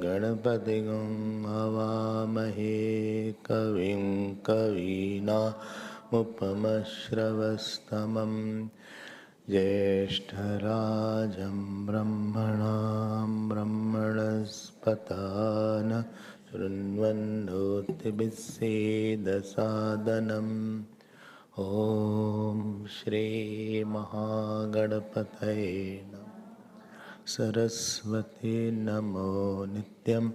गणपतिगं हवामहे कविं कवीनामुपमश्रवस्तमं ज्येष्ठराजं ब्रह्मणां ब्रह्मणस्पतान शृण्वन्नोतिभिस्सेदसादनम् ॐ श्री महागणपतये नमः। सरस्वती नमो नित्यं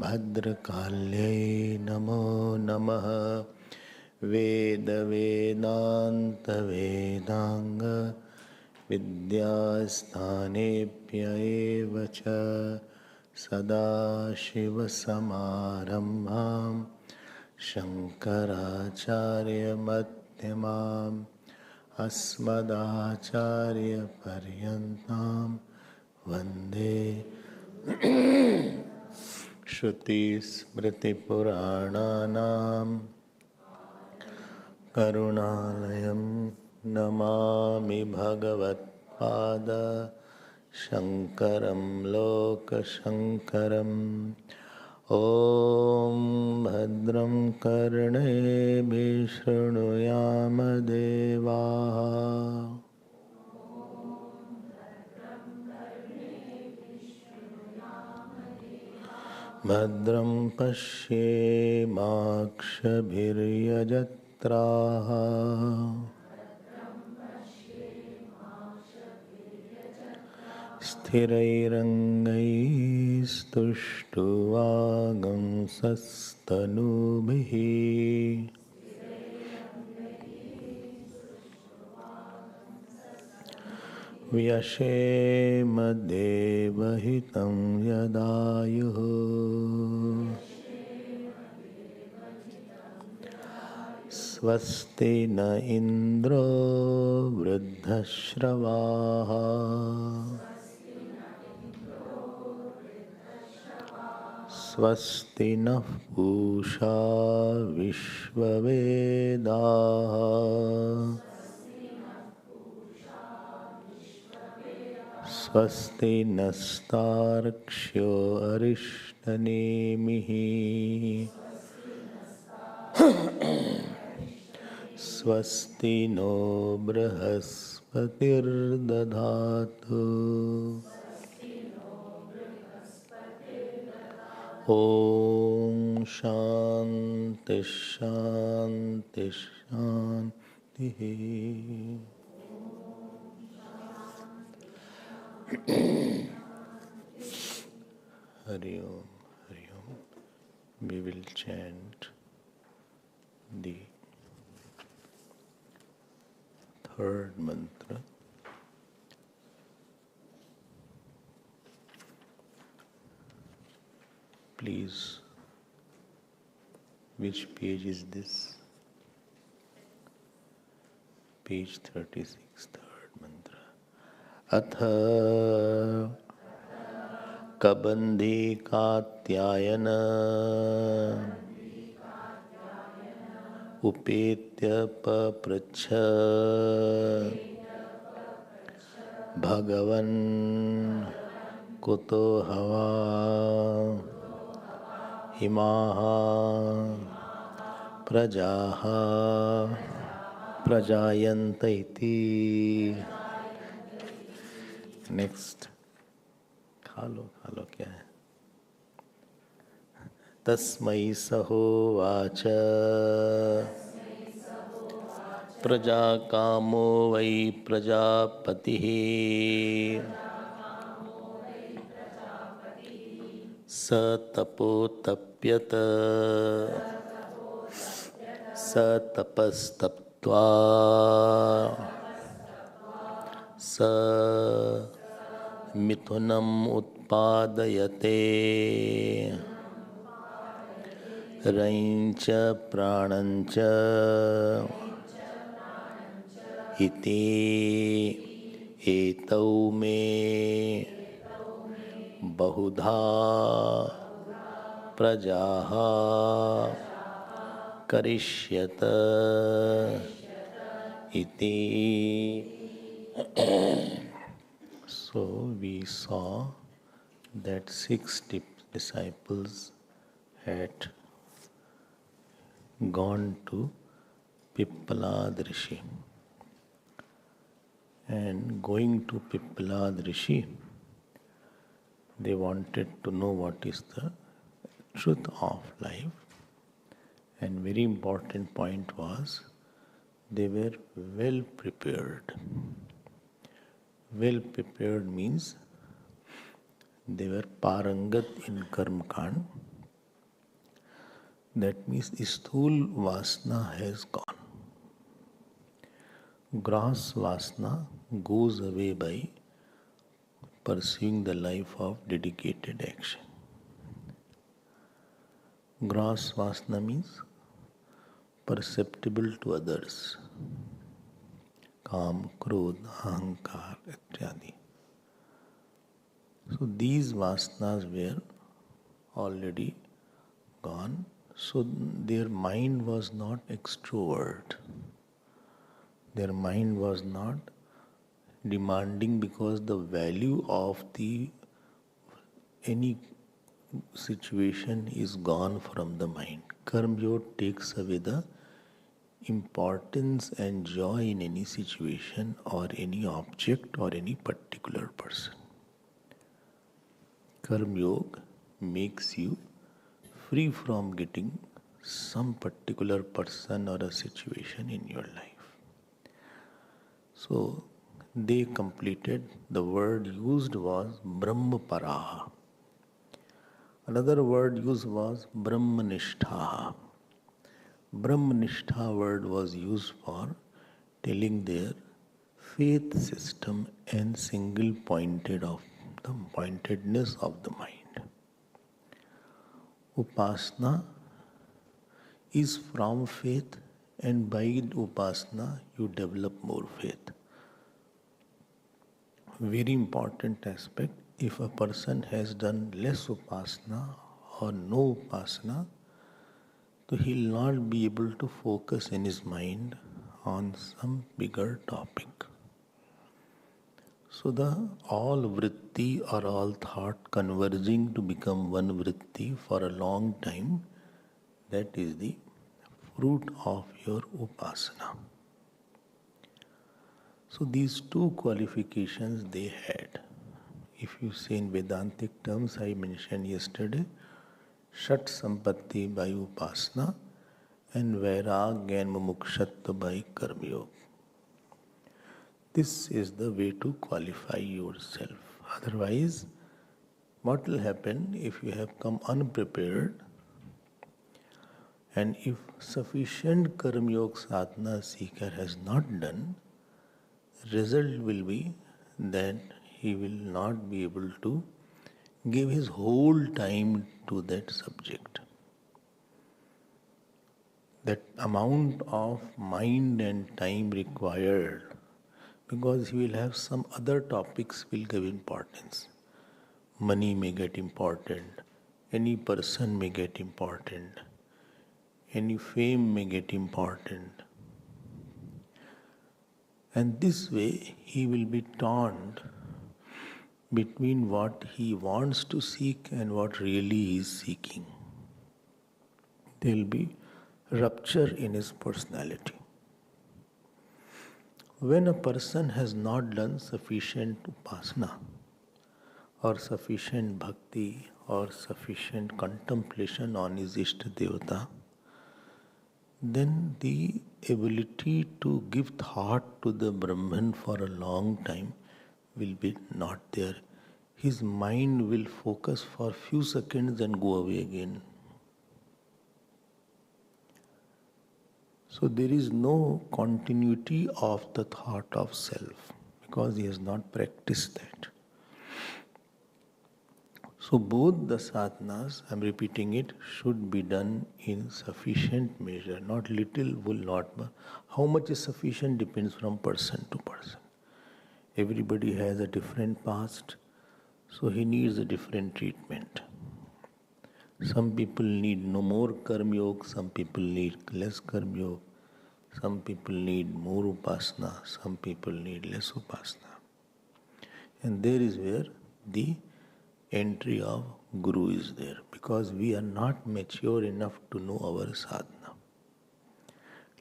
भद्रकाल्यै नमो नमः। वेद वेदांत वेदांग विद्यास्थानेभ्य एव च सदाशिवसमारम्भां शङ्कराचार्यमध्यमाम् अस्मदाचार्यपर्यन्तां वन्दे श्रुतिस्मृतिपुराणानाम् करुणालयं नमामि भगवत्पाद शङ्करं लोकशङ्करम्। ॐ भद्रं कर्णेभिः शृणुयाम देवाः। भद्रं पश्येमाक्षभिर्यजत्राः। स्थिरैरङ्गैस्तुष्टुवागुंसस्तनूभिः व्यशेम देवहितं यदायुः। स्वस्ति न इन्द्रो वृद्धश्रवाः। स्वस्ति नः पूषा विश्ववेदाः। स्वस्ति नस्तार्क्ष्यो अरिष्टनेमिः। स्वस्ति नो बृहस्पतिर्दधातु। ॐ शान्ति शान्ति शान्तिः। Hari Om, Hari Om. We will chant the third mantra. Please, which page is this? Page 36, third mantra. Atha कबंधी Katyayan उपेत्य पपृच्छ भगवन कुतो हवा इमाः प्रजाः प्रजायन्त इति। Next खा लो क्या है। तस्मै सहोवाच प्रजाकामो वै प्रजापतिः स तपोतप्यत स तपस्तप्त्वा स मिथुनम् उत्पादयते रञ्च प्राणञ्च इति एतौ मे बहुधा प्रजाः करिष्यत इति. So we saw that 6 disciples had gone to Pippalad Rishi, and going to Pippalad Rishi, they wanted to know what is the truth of life, and very important point was they were well prepared. Well prepared means they were parangat in karma kand. That means sthul vasana has gone. Gross vasana goes away by pursuing the life of dedicated action. Gross vasana means perceptible to others. Kam, krodh, ahankar, ityadi. So these vasanas were already gone. So their mind was not extrovert. Their mind was not demanding, because the value of any situation is gone from the mind. Karma yoga takes away the importance and joy in any situation or any object or any particular person. Karma yoga makes you free from getting some particular person or a situation in your life. So they completed, the word used was Brahma Paraha. Another word used was Brahmanishtha. Brahmanishtha word was used for telling their faith system and single pointed of the pointedness of the mind. Upasana is from faith, and by upasana you develop more faith. Very important aspect, if a person has done less upasana or no upasana, so he will not be able to focus in his mind on some bigger topic. So all vritti or all thought converging to become one vritti for a long time, that is the fruit of your upasana. So these 2 qualifications they had. If you say in Vedantic terms, I mentioned yesterday, Shat Sampatti by upasana and Vairagya and Mumukshatva by Karma Yoga. This is the way to qualify yourself. Otherwise, what will happen if you have come unprepared, and if sufficient Karma Yoga sadhana seeker has not done, result will be that he will not be able to give his whole time to that subject. That amount of mind and time required, because he will have some other topics will give importance. Money may get important, any person may get important, any fame may get important. And this way he will be torn between what he wants to seek and what really he is seeking. There will be rupture in his personality. When a person has not done sufficient upasana, or sufficient bhakti or sufficient contemplation on his Ishta Devata, then the ability to give thought to the Brahman for a long time will be not there. His mind will focus for few seconds and go away again. So there is no continuity of the thought of self because he has not practiced that. So both the sadhanas, I am repeating it, should be done in sufficient measure, not little, will not. How much is sufficient depends from person to person. Everybody has a different past, so he needs a different treatment. Some people need no more karma yoga, some people need less karma yoga, some people need more upasana, some people need less upasana. And there is where the entry of Guru is there, because we are not mature enough to know our sadhana.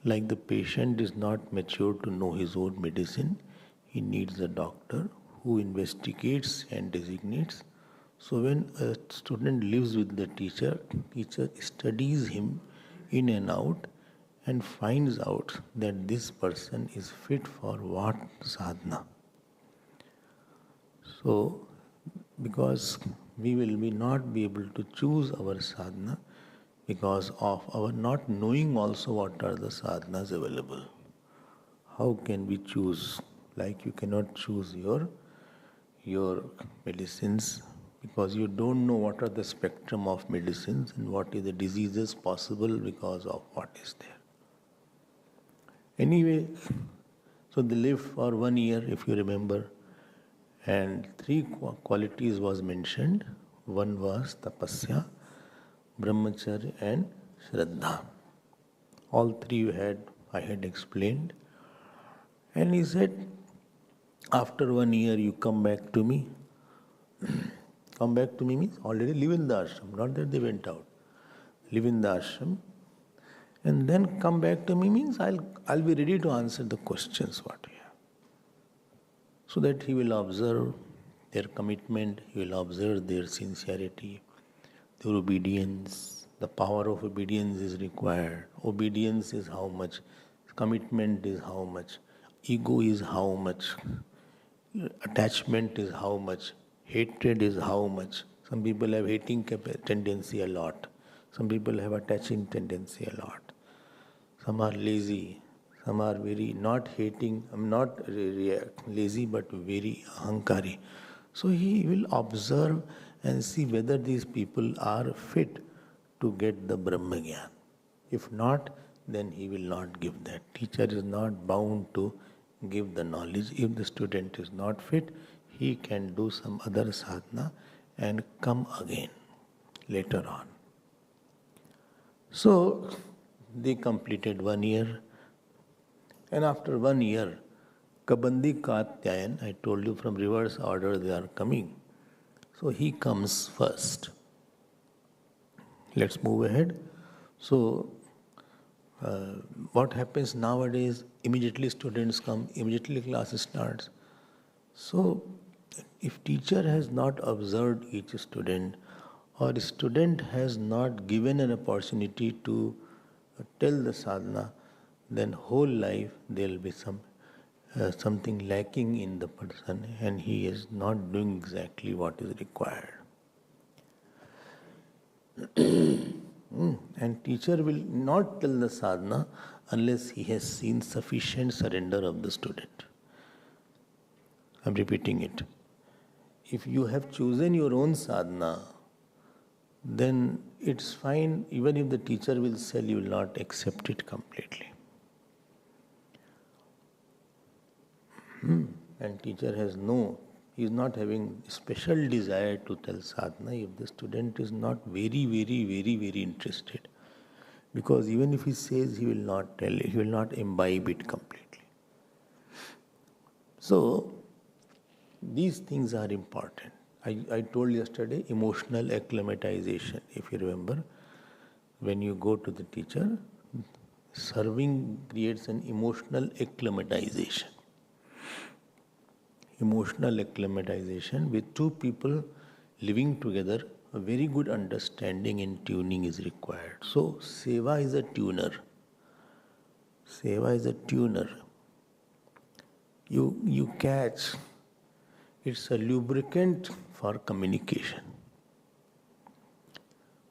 Like the patient is not mature to know his own medicine, he needs a doctor who investigates and designates. So when a student lives with the teacher studies him in and out and finds out that this person is fit for what sadhana. So, because we will not be able to choose our sadhana because of our not knowing also what are the sadhanas available. How can we choose? Like you cannot choose your medicines because you don't know what are the spectrum of medicines and what is the diseases possible because of what is there. Anyway, so they lived for 1 year, if you remember, and 3 qualities was mentioned. One was tapasya, brahmacharya and shraddha. All 3 I had explained. And he said, after 1 year you come back to me. Come back to me means already live in the ashram, not that they went out. Live in the ashram. And then come back to me means I'll be ready to answer the questions what you have. So that he will observe their commitment, he will observe their sincerity, their obedience. The power of obedience is required. Obedience is how much, commitment is how much, ego is how much, attachment is how much, hatred is how much. Some people have hating tendency a lot. Some people have attaching tendency a lot. Some are lazy. Some are very not hating, not lazy but very ahankari. So he will observe and see whether these people are fit to get the Brahma Gyan. If not, then he will not give that. Teacher is not bound to give the knowledge. If the student is not fit, he can do some other sadhana and come again later on. So they completed 1 year. And after 1 year, Kabandi Katyayan, I told you from reverse order they are coming. So he comes first. Let's move ahead. So what happens nowadays, immediately students come, immediately class starts. So if teacher has not observed each student or student has not given an opportunity to tell the sadhana, then whole life there will be something lacking in the person and he is not doing exactly what is required. And teacher will not tell the sadhana unless he has seen sufficient surrender of the student. I am repeating it. If you have chosen your own sadhana, then it's fine. Even if the teacher will say, you will not accept it completely. And teacher he is not having special desire to tell sadhana if the student is not very, very, very, very interested. Because even if he says, he will not tell it, he will not imbibe it completely. So, these things are important. I told yesterday, emotional acclimatization. If you remember, when you go to the teacher, serving creates an emotional acclimatization. emotional acclimatization with two people living together. A very good understanding and tuning is required. So, seva is a tuner. Seva is a tuner. You catch, it's a lubricant for communication.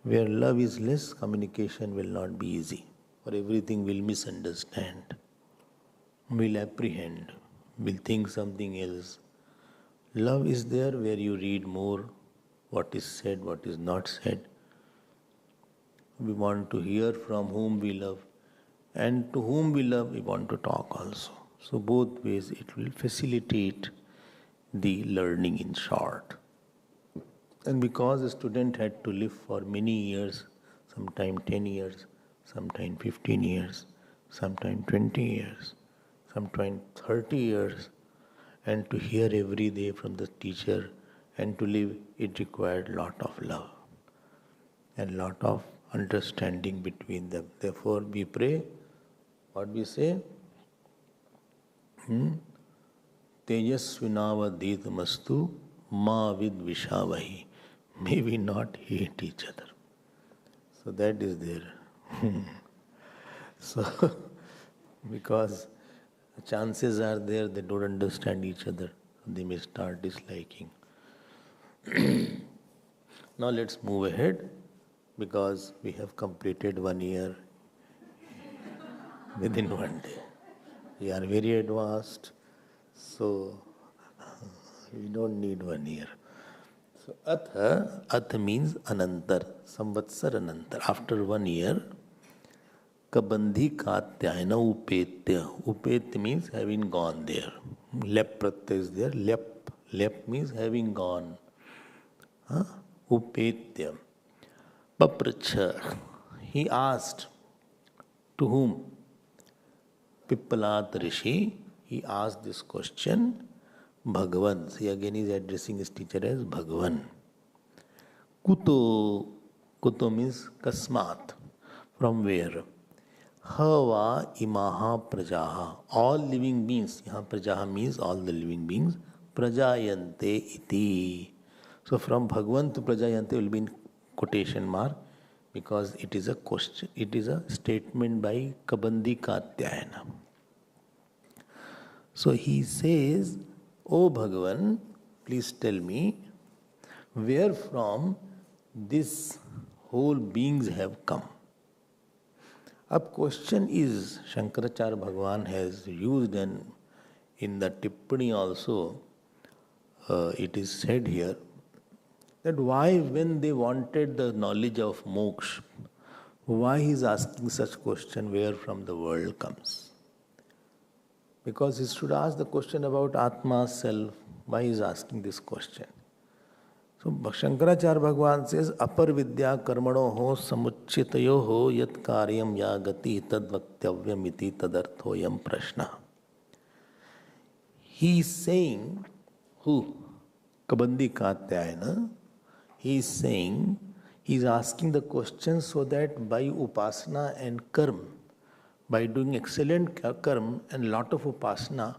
Where love is less, communication will not be easy, or everything will misunderstand, will apprehend, will think something else. Love is there where you read more what is said, what is not said. We want to hear from whom we love, and to whom we love, we want to talk also. So both ways it will facilitate the learning in short. And because a student had to live for many years, sometime 10 years, sometime 15 years, sometime 20 years, sometime 30 years, and to hear every day from the teacher and to live, it required lot of love and lot of understanding between them. Therefore, we pray, what we say? Tejasvinavaditamastu ma vidvishavahi. May we not hate each other. So that is there. So, because chances are there they don't understand each other, they may start disliking. Now let's move ahead, because we have completed 1 year within 1 day. We are very advanced, so we don't need 1 year. So atha means anantar, samvatsar anantar. After 1 year, kabandhi katyayana upetya. Upetya means having gone there. Lep pratyay is there. Lep means having gone. Upetya. Papracha. He asked. To whom? Pippalat Rishi. He asked this question. Bhagwan. See, again he is addressing his teacher as Bhagwan. Kuto. Kuto means kasmat. From where? Hava imaha prajaha. All living beings. Yaha prajaha means all the living beings. Prajayante iti. So from Bhagwan to Prajayante will be in quotation mark, because it is a question. It is a statement by Kabandi Katyayana. So he says, O Bhagavan, please tell me where from this whole beings have come. A question is, Shankaracharya Bhagavan has used, and in the Tippani also it is said here, that why when they wanted the knowledge of moksha, why he is asking such question, where from the world comes? Because he should ask the question about Atma, self. Why he is asking this question? So Shankaracharya Bhagavan says, Apar vidya karmano ho samuchitayo ho yat karyam yagati tad vaktavyam iti tadarthoyam prashna. He is saying, who? Kabandi Katyayana. He is saying, he is asking the question so that by upasana and karma, by doing excellent karma and lot of upasana,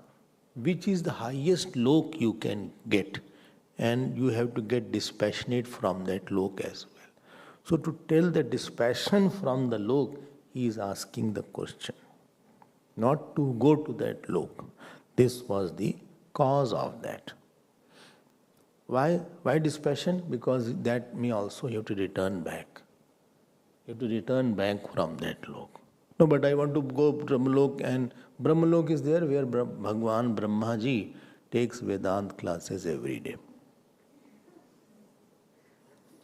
which is the highest lok you can get, and you have to get dispassionate from that lok as well. So to tell the dispassion from the lok, he is asking the question, not to go to that lok. This was the cause of that. Why dispassion? Because that may also you have to return back. You have to return back from that lok. No, but I want to go Brahmalok, and Brahmalok is there where Bhagwan Brahmaji takes Vedant classes every day.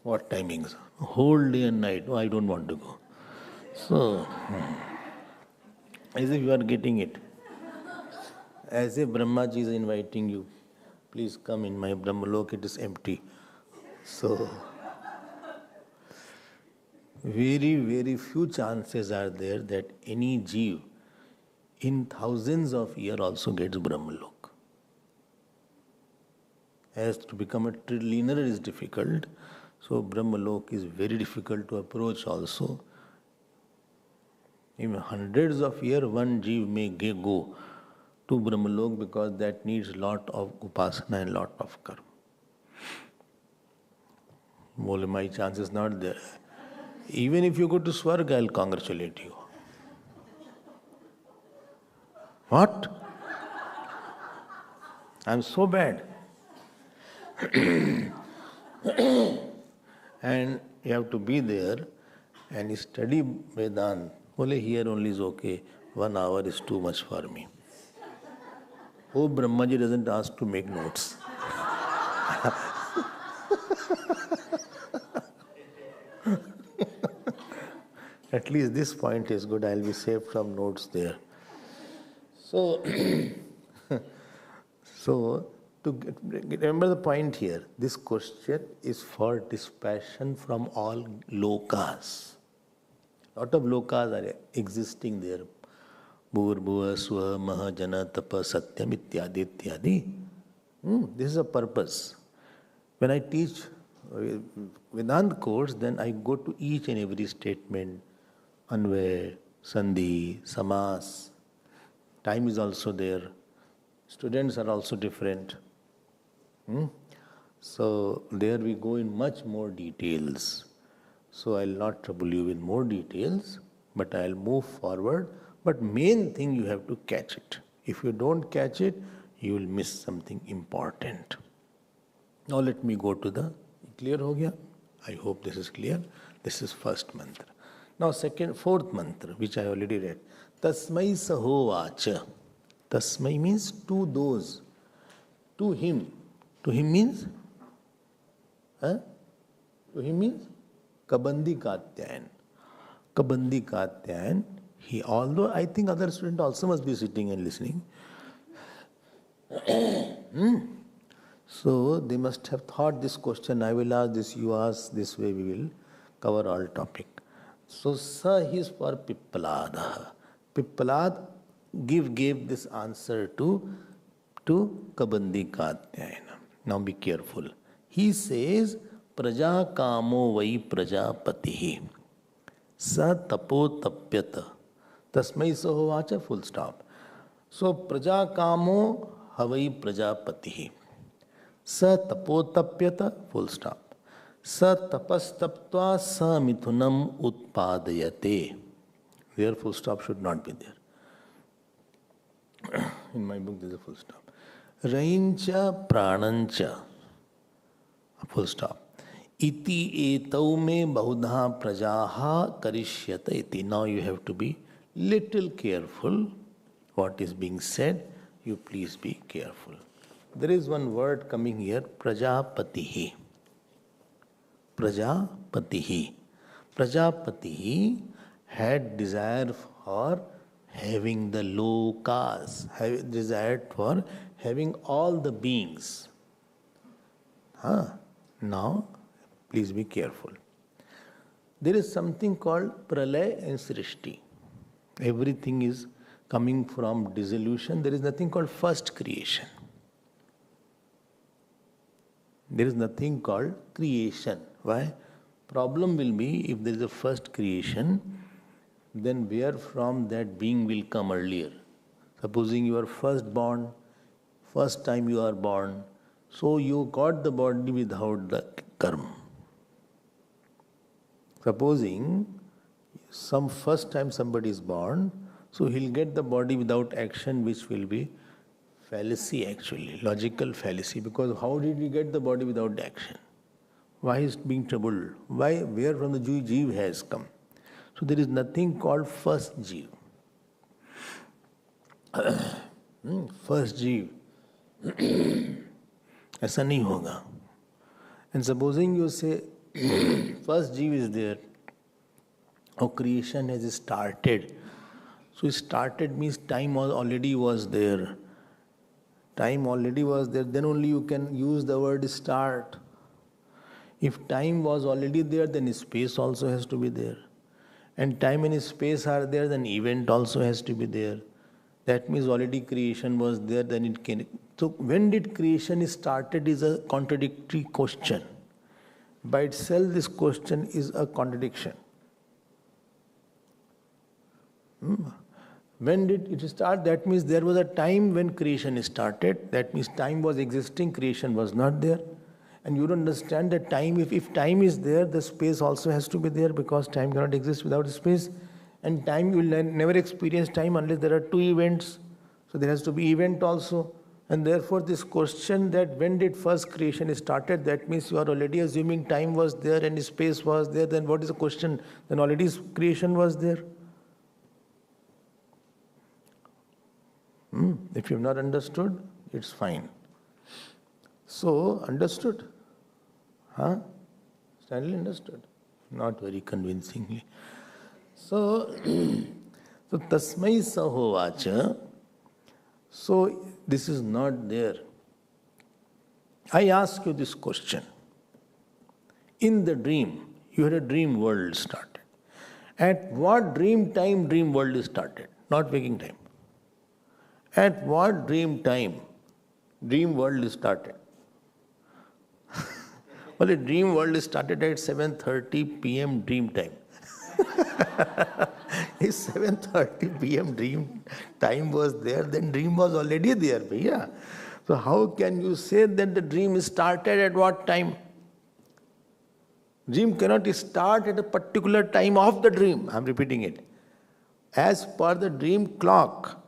What timings? Whole day and night. Oh, I don't want to go. So, as if you are getting it. As if Brahmaji is inviting you. Please come in my Brahmalok, it is empty. So, very, very few chances are there that any jeev in thousands of years also gets Brahmalok. As to become a trillionaire is difficult, so Brahmalok is very difficult to approach also. In hundreds of years, one jeev may go, to Brahmalok because that needs lot of upasana and lot of karma. Well, my chance is not there. Even if you go to Swarga, I'll congratulate you. What? I'm so bad. And you have to be there and study Vedanta. Only here only is okay. 1 hour is too much for me. Oh, Brahmaji doesn't ask to make notes. At least this point is good. I'll be saved from notes there. So, remember the point here. This question is for dispassion from all lokas. Lot of lokas are existing there. Bhur-bhuva, swa, maha, jana, tapa, satyam, ityadi, ityadi. This is a purpose. When I teach Vedanta course, then I go to each and every statement. Anvay, sandhi, samas. Time is also there. Students are also different. So there we go in much more details. So I'll not trouble you with more details, but I'll move forward. But main thing, you have to catch it. If you don't catch it, you will miss something important. Now let me go to the... Clear ho gaya? I hope this is clear. This is first mantra. Now fourth mantra, which I already read. Tasmai saho vacha. Tasmai means to those. To him. To him means? To him means? Kabandi Katyayan. Kabandi Katyayan. Although I think other students also must be sitting and listening. So they must have thought this question, I will ask this, you ask, this way we will cover all topic. So sa is for Pippalada. Pippalad gave this answer to Kabandi Katyayana. Now be careful. He says, Praja kamo vai prajapatihi. Sa tapo tapyata. Tasmai saho vacha, full stop. So Praja kamo havai prajapatihi. Sa tapo tapyata, full stop. Sa tapastaptva sa mithunam utpadayate. There full stop should not be there. In my book there is a full stop. Raincha pranancha, full stop. Iti etau me bahudha prajaha karishyata iti. Now you have to be little careful what is being said. You please be careful. There is one word coming here, prajapatihi. Prajapatihi. Prajapatihi had desire for having the lokas, desired for having all the beings. Now, please be careful. There is something called pralay and srishti. Everything is coming from dissolution. There is nothing called first creation. There is nothing called creation. Why? Problem will be if there is a first creation, then where from that being will come earlier? Supposing you are first born, first time you are born, so you got the body without the karma. Supposing some first time somebody is born, so he'll get the body without action, which will be fallacy actually, logical fallacy, because how did he get the body without action? Why is being troubled? Why? Where from the Jeev has come? So there is nothing called first Jeev. First Jeev. ऐसा नहीं होगा. And supposing you say first Jeev is there, or creation has started. So started means time already was there. Time already was there, then only you can use the word start. If time was already there, then space also has to be there. And time and space are there, then event also has to be there. That means already creation was there, then it can... So when did creation started is a contradictory question. By itself, this question is a contradiction. When did it start? That means there was a time when creation started. That means time was existing, creation was not there. And you don't understand that time, if time is there, the space also has to be there, because time cannot exist without space. And time, you will never experience time unless there are two events. So there has to be event also. And therefore this question that when did first creation started, that means you are already assuming time was there and space was there. Then what is the question? Then already creation was there. If you have not understood, it's fine. So, understood? Huh? Stanley understood? Not very convincingly. So, tasmai sahovacha. So, this is not there. I ask you this question. In the dream, you had a dream world started. At what dream time dream world is started? Not waking time. At what dream time dream world is started? Well, the dream world is started at 7:30 p.m. dream time. If 7:30 p.m. dream time was there, then dream was already there. Bhaiya. So how can you say that the dream started at what time? Dream cannot start at a particular time of the dream. I am repeating it. As per the dream clock,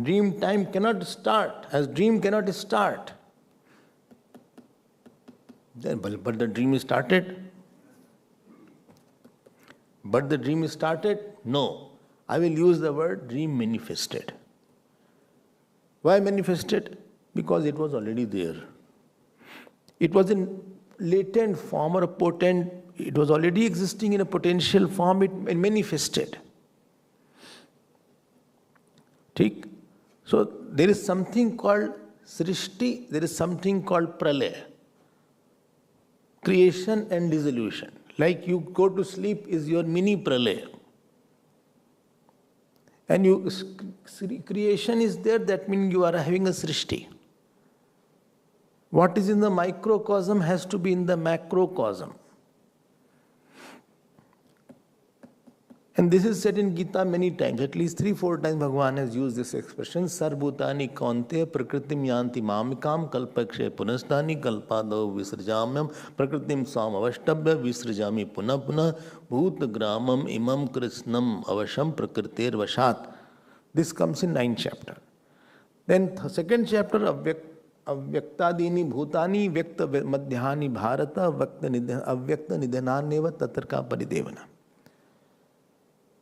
dream time cannot start, as dream cannot start. Then, but the dream started. But the dream started? No. I will use the word dream manifested. Why manifested? Because it was already there. It was in latent form or a potent, it was already existing in a potential form, it manifested. ठीक? So there is something called Srishti, there is something called Pralaya. Creation and dissolution. Like you go to sleep is your mini Pralaya. And creation is there, that means you are having a Srishti. What is in the microcosm has to be in the macrocosm. And this is said in Gita many times, at least 3-4 times Bhagwan has used this expression, Sarvutani kaunte prakritim yanti mamikam kalpakshe punastani kalpado visrajamyam prakritim swam avashtabhya visrajami puna puna bhut gramam imam krishnam avasham prakriter vashat. This comes in 9th chapter. Then 2nd chapter, Avyaktadini bhutani vyakta madhyani bharata avyakta nidhananyeva tatarka paridevana.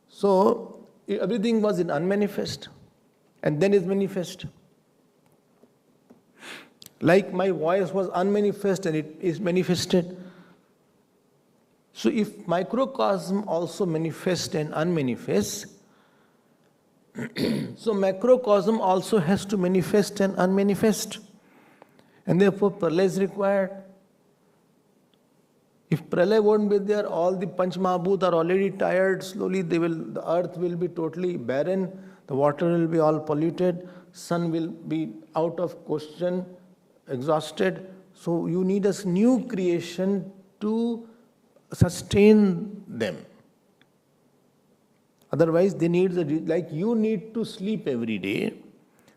So, everything was in unmanifest and then is manifest. Like my voice was unmanifest and it is manifested. So, if microcosm also manifests and unmanifests, so macrocosm also has to manifest and unmanifest. And therefore, Pralaya is required. If Pralaya won't be there, all the Panch Mahabhut are already tired, slowly the earth will be totally barren, the water will be all polluted, sun will be out of question, exhausted. So you need a new creation to sustain them. Otherwise they need, like you need to sleep every day,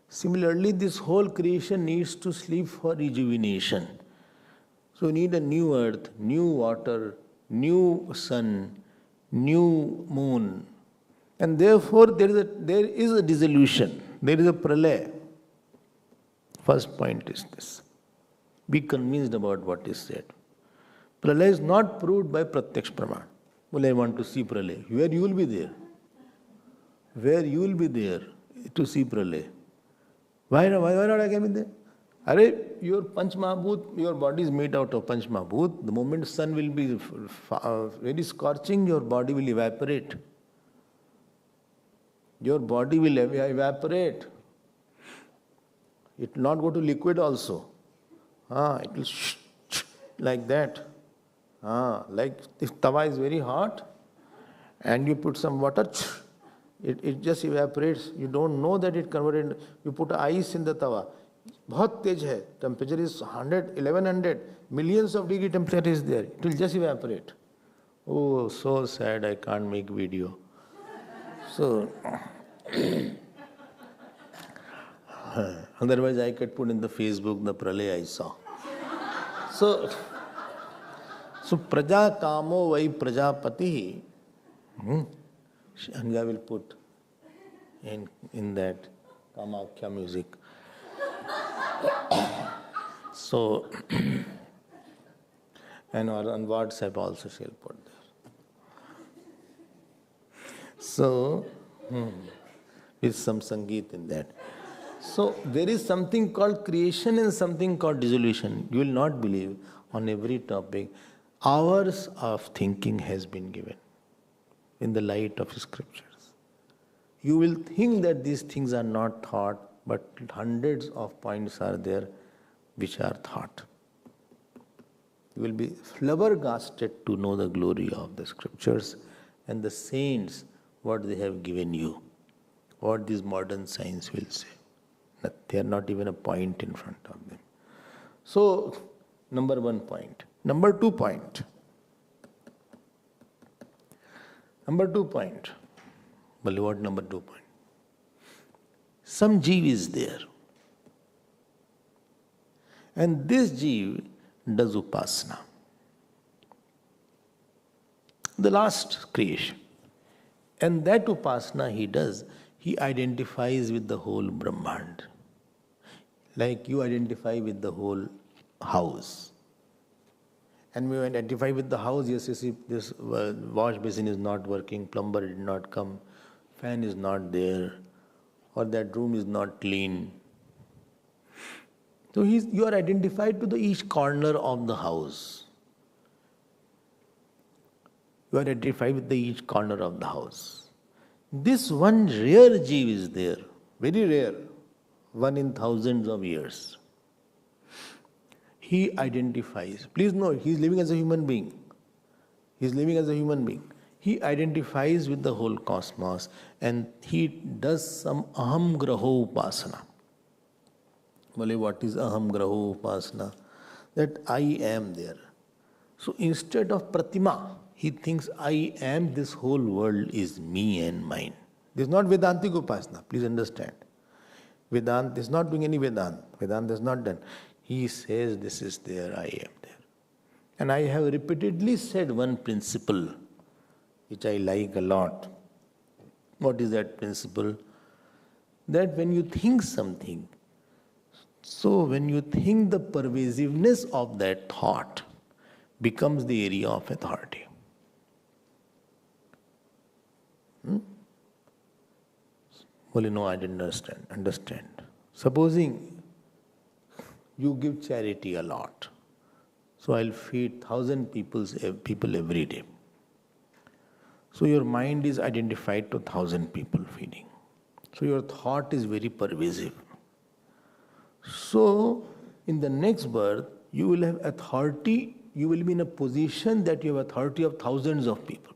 similarly this whole creation needs to sleep for rejuvenation. So you need a new earth, new water, new sun, new moon. And therefore there is a dissolution, there is a pralaya. First point is this. Be convinced about what is said. Pralaya is not proved by Pratyaksh Praman. Well, I want to see pralaya. Where you will be there? Where you will be there to see pralaya? Why not I can be there? Your Panch Mahabhut, your body is made out of Panch Mahabhut. The moment sun will be very scorching, your body will evaporate. Your body will evaporate. It will not go to liquid also. It will like that. Like if tawa is very hot and you put some water, it just evaporates. You don't know that it converted. You put ice in the tawa. बहुत तेज है, temperature is 100, 1100, millions of degree temperature is there. It will just evaporate. Oh, so sad, I can't make video. So, Otherwise, I could put in the Facebook the pralay I saw. So praja kamo vai prajapati. Anja will put in that Kamakhya music. So, and on WhatsApp also she'll put there. So, with some Sangeet in that. So, there is something called creation and something called dissolution. You will not believe, on every topic, hours of thinking has been given in the light of scriptures. You will think that these things are not thought, but hundreds of points are there which are thought. You will be flabbergasted to know the glory of the scriptures and the saints, what they have given you, what this modern science will say. That they are not even a point in front of them. So, number 1 point. Number 2 point. Number 2 point. Well, what number 2 point? Some jeev is there. And this jeev does upasana. The last creation. And that upasana he does, he identifies with the whole Brahmand. Like you identify with the whole house. And when we identify with the house, yes, you see, this wash basin is not working, plumber did not come, fan is not there, or that room is not clean. So you are identified to each corner of the house. You are identified with each corner of the house. This one rare jeev is there, very rare, one in thousands of years. He identifies. Please note, he is living as a human being. He is living as a human being. He identifies with the whole cosmos and he does some aham graho upasana. Well, what is aham graho upasana? That I am there. So instead of pratima, he thinks I am, this whole world is me and mine. This is not Vedantic upasana, please understand. Vedanta is not doing any Vedanta. Vedanta is not done. He says this is there, I am there. And I have repeatedly said one principle which I like a lot. What is that principle? That when you think something, so when you think, the pervasiveness of that thought becomes the area of authority. Well, no, I didn't understand. Supposing you give charity a lot, so I'll feed 1,000 people every day. So your mind is identified to 1,000 people feeding. So your thought is very pervasive. So in the next birth, you will have authority, you will be in a position that you have authority of thousands of people.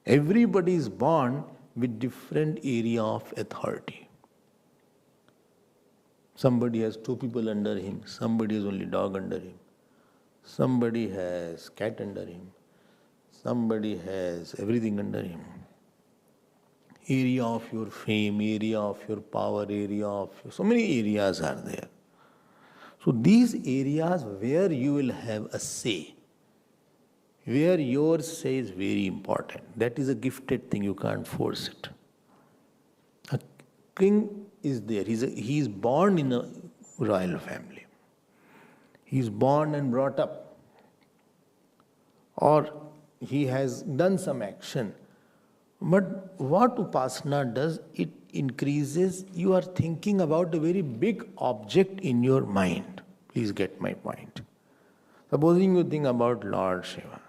Everybody is born with different area of authority. Somebody has 2 people under him, somebody has only dog under him, somebody has cat under him, somebody has everything under him. Area of your fame, area of your power, area of so many areas are there. So these areas where you will have a say, where your say is very important. That is a gifted thing, you can't force it. A king is there, he is born in a royal family. He is born and brought up. Or he has done some action. But what upasana does, it increases, you are thinking about a very big object in your mind. Please get my point. Supposing you think about Lord Shiva.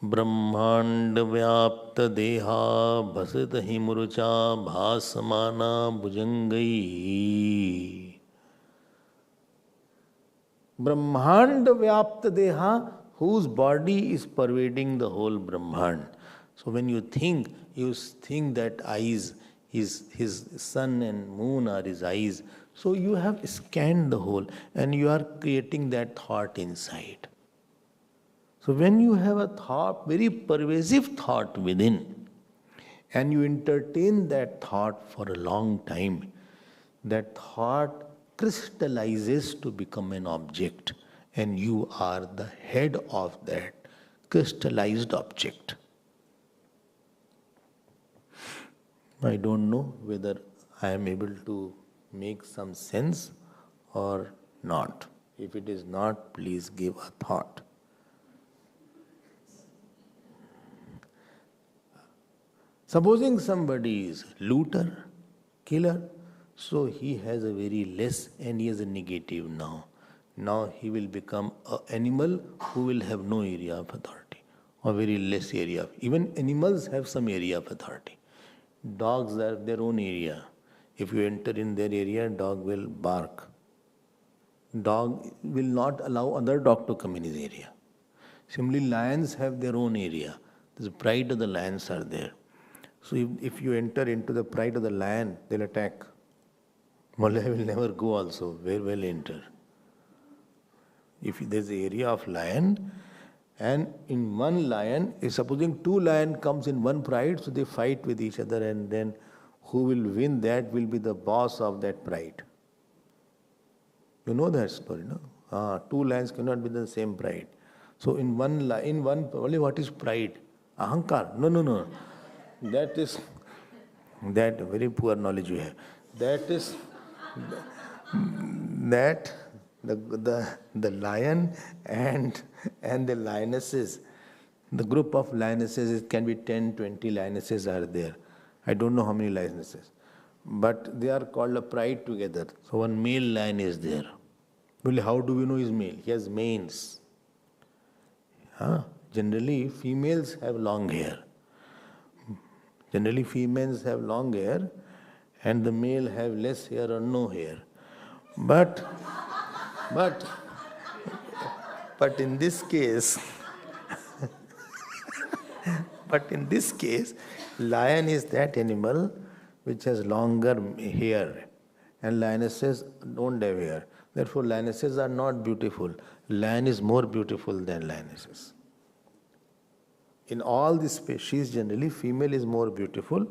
Brahmand vyapta deha bhasita himrucha bhasamana bhujangai. Brahmand vyapta deha, whose body is pervading the whole Brahmand. So when you think that eyes, his sun and moon are his eyes. So you have scanned the whole and you are creating that thought inside. So when you have a thought, very pervasive thought within, and you entertain that thought for a long time, that thought crystallizes to become an object, and you are the head of that crystallized object. I don't know whether I am able to make some sense or not. If it is not, please give a thought. Supposing somebody is looter, killer, so he has a very less and he has a negative now. Now he will become an animal who will have no area of authority or very less area. Even animals have some area of authority. Dogs have their own area. If you enter in their area, dog will bark. Dog will not allow other dog to come in his area. Similarly, lions have their own area. The pride of the lions are there. So if you enter into the pride of the lion, they'll attack. Mullah will never go also. Where will enter? If there's an area of lion, and in one lion, if supposing two lion comes in one pride, so they fight with each other, and then who will win, that will be the boss of that pride. You know that story, no? Two lions cannot be the same pride. So in one only what is pride? Ahankar. No. That is that very poor knowledge you have. That is that the lion and the lionesses, the group of lionesses, it can be 10, 20 lionesses are there. I don't know how many lionesses. But they are called a pride together. So one male lion is there. Well, how do we know he's male? He has manes. Generally, females have long hair. Generally, females have long hair and the male have less hair or no hair. But in this case, lion is that animal which has longer hair and lionesses don't have hair. Therefore, lionesses are not beautiful. Lion is more beautiful than lionesses. In all the species, generally, female is more beautiful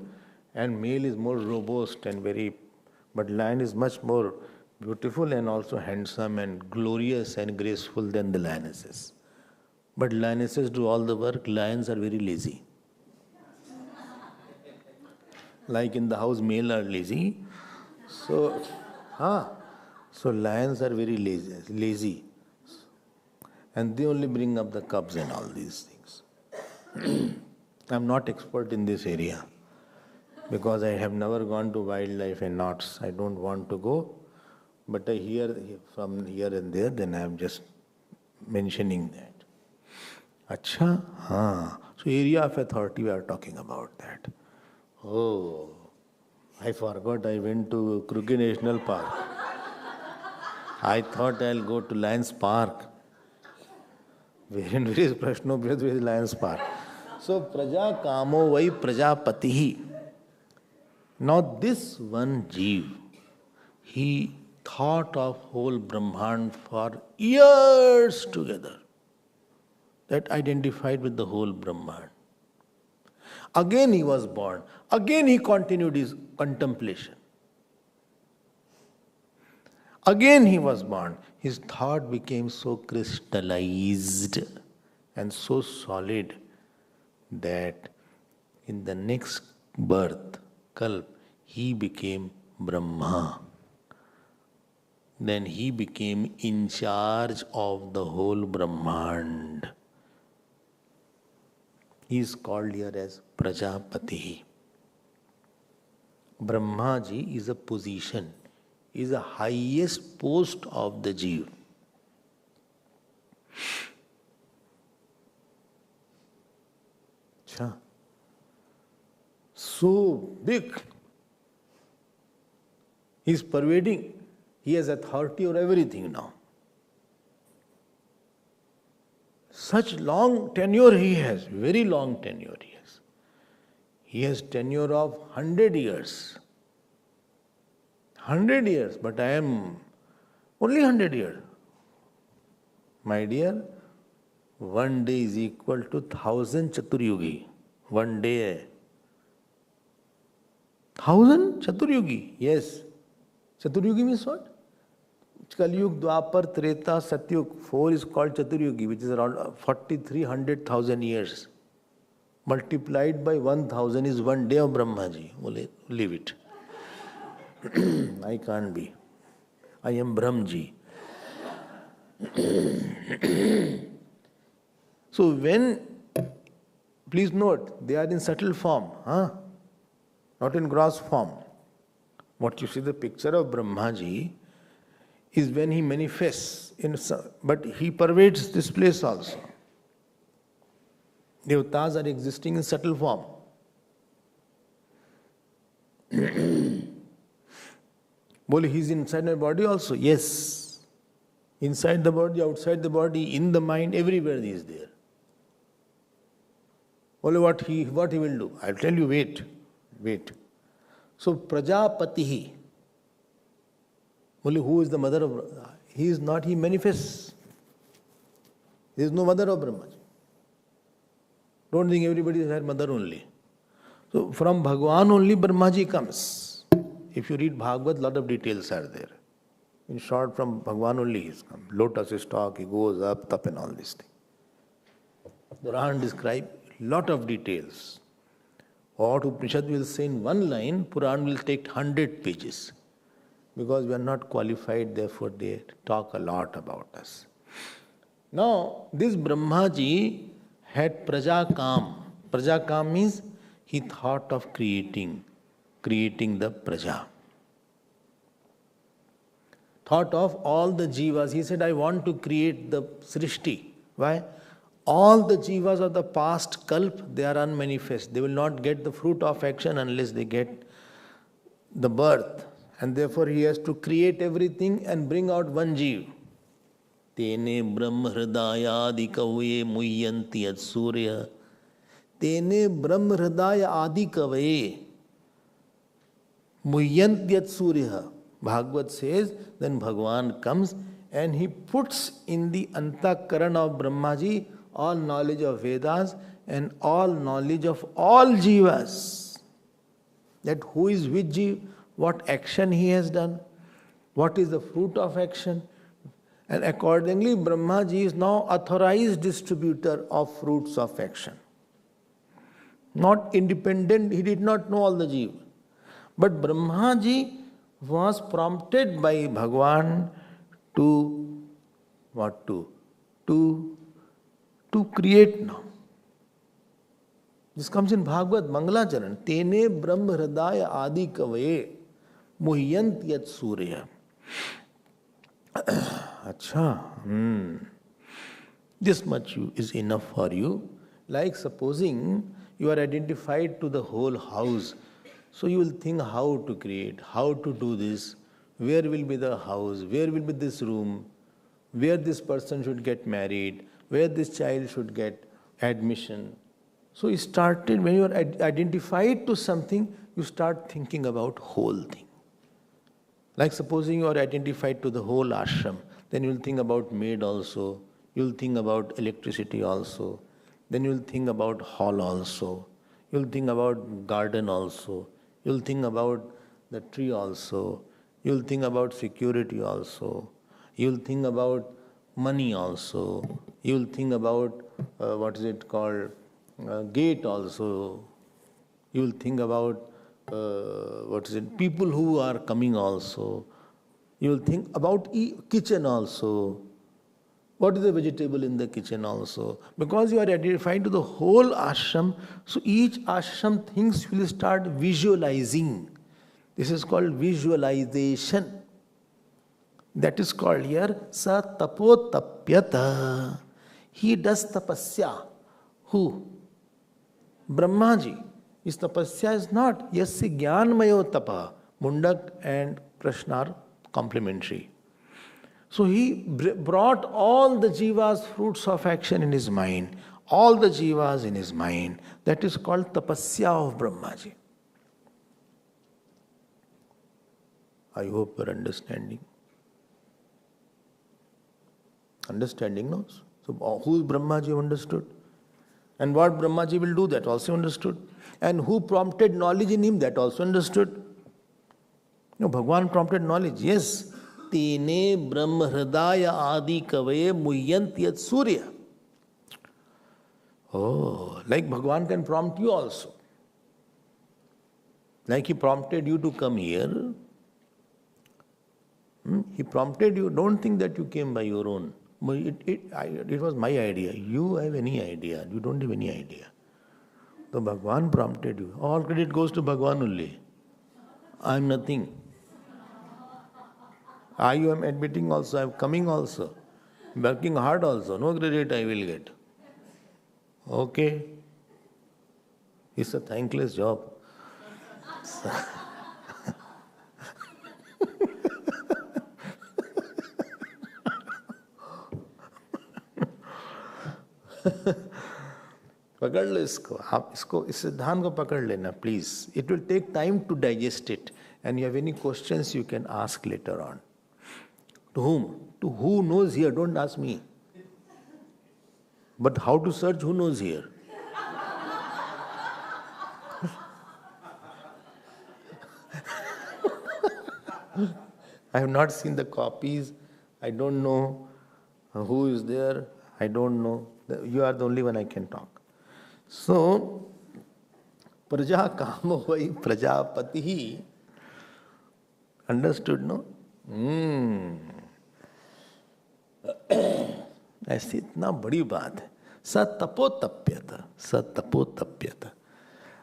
and male is more robust and but lion is much more beautiful and also handsome and glorious and graceful than the lionesses. But lionesses do all the work, lions are very lazy. Like in the house, male are lazy. So lions are very lazy. And they only bring up the cubs and all these things. I'm not expert in this area because I have never gone to wildlife and knots. I don't want to go, but I hear from here and there, then I am just mentioning that. Acha? So area of authority, we are talking about that. Oh, I forgot I went to Kruger National Park. I thought I'll go to Lions Park. Where is Prashnopanishad? Where is Lions Park? So, Praja Kamo Vai Prajapatihi. Now, this one Jeev, he thought of whole Brahman for years together. That identified with the whole Brahman. Again he was born. Again he continued his contemplation. Again he was born. His thought became so crystallized and so solid that in the next birth, Kalp, he became Brahma. Then he became in charge of the whole Brahmand. He is called here as Prajapati. Brahmaji is a position, is the highest post of the Jeev. So big. He is pervading. He has authority over everything now. Such long tenure he has, very long tenure he has. He has tenure of 100 years. 100 years, but I am only 100 years. My dear, one day is equal to 1,000 Chaturyugi. One day. 1,000 Chaturyugi? Yes. Chaturyugi means what? Kalyug, Dwapar, Treta, Satyug. 4 is called Chaturyugi, which is around 4,300,000 years. Multiplied by 1,000 is 1 day of Brahmaji. Leave it. I can't be. I am Brahmji. So when, please note, they are in subtle form, not in gross form. What you see the picture of Brahmaji is when he manifests, but he pervades this place also. Devatas are existing in subtle form. Boli, he is inside my body also. Yes. Inside the body, outside the body, in the mind, everywhere he is there. Only what he will do? I'll tell you, wait. So, Prajapatihi. Only who is the mother of Brahma? He is not, he manifests. There is no mother of Brahma. Don't think everybody is her mother only. So, from Bhagwan only Brahmaji comes. If you read Bhagavad, lot of details are there. In short, from Bhagwan only he has come. Lotus stalk, he goes up and all these things. The Quran describes lot of details. What Upanishad will say in one line, Puran will take 100 pages. Because we are not qualified, therefore they talk a lot about us. Now, this Brahmaji had Prajakam. Prajakam means he thought of creating the Praja. Thought of all the jivas. He said, I want to create the Srishti. Why? All the jivas of the past kalp, they are unmanifest. They will not get the fruit of action unless they get the birth. And therefore he has to create everything and bring out one jiv. Tene Brahma Hridaya Adikavaye Muyyanti Yat Surya. Tene Brahma Hridaya Adikavaye Muyyanti Yat Surya. Bhagavad says, then Bhagwan comes and he puts in the Antakaran of Brahmaji all knowledge of Vedas and all knowledge of all jivas. That who is which jiva, what action he has done, what is the fruit of action. And accordingly, Brahmaji is now authorized distributor of fruits of action. Not independent, he did not know all the jiva. But Brahmaji was prompted by Bhagwan to what to create now. This comes in Bhagavad Mangalacharan. Tene Brahma Hridaya Adi Kavaye Muhyant Yat Surya. Acha. This much is enough for you. Like supposing you are identified to the whole house. So you will think how to create, how to do this, where will be the house, where will be this room, where this person should get married, where this child should get admission. So you started, when you are identified to something, you start thinking about whole thing. Like supposing you are identified to the whole ashram, then you will think about maid also, you will think about electricity also, then you will think about hall also, you will think about garden also, you will think about the tree also, you will think about security also, you will think about money also, you will think about gate also, you will think about people who are coming also, you will think about kitchen also, what is the vegetable in the kitchen also. Because you are identified to the whole ashram, so each ashram things will start visualizing. This is called visualization. That is called here sa tapotapyata. He does tapasya. Who? Brahmaji. His tapasya is not yasya jnanmayo tapa. Mundak and Prashna are complementary. So he brought all the jivas' fruits of action in his mind, all the jivas in his mind. That is called tapasya of Brahmaji. I hope you are understanding. Understanding, no? So who is Brahmaji understood? And what Brahmaji will do, that also understood. And who prompted knowledge in him, that also understood. No, Bhagwan prompted knowledge, yes. Tene Brahma Hridaya Adi Kavaye Muhyant Yat Surya. Oh, like Bhagwan can prompt you also. Like he prompted you to come here. He prompted you. Don't think that you came by your own. It was my idea. You have any idea? You don't have any idea. So Bhagwan prompted you. All credit goes to Bhagwan only. I am nothing. I am admitting also. I am coming also. Working hard also. No credit I will get. Okay. It's a thankless job. पकड़ लो इसको, आप इसको, इस सिद्धांत को पकड़ लेना please. It will take time to digest it and you have any questions you can ask later on. To whom? To who knows here? Don't ask me. But how to search who knows here? I have not seen the copies. I don't know who is there. I don't know. You are the only one I can talk. So, Praja Kama Vai Prajapati. Understood, no? ऐसी इतना बड़ी बात है. Satapotapyata. Satapotapyata.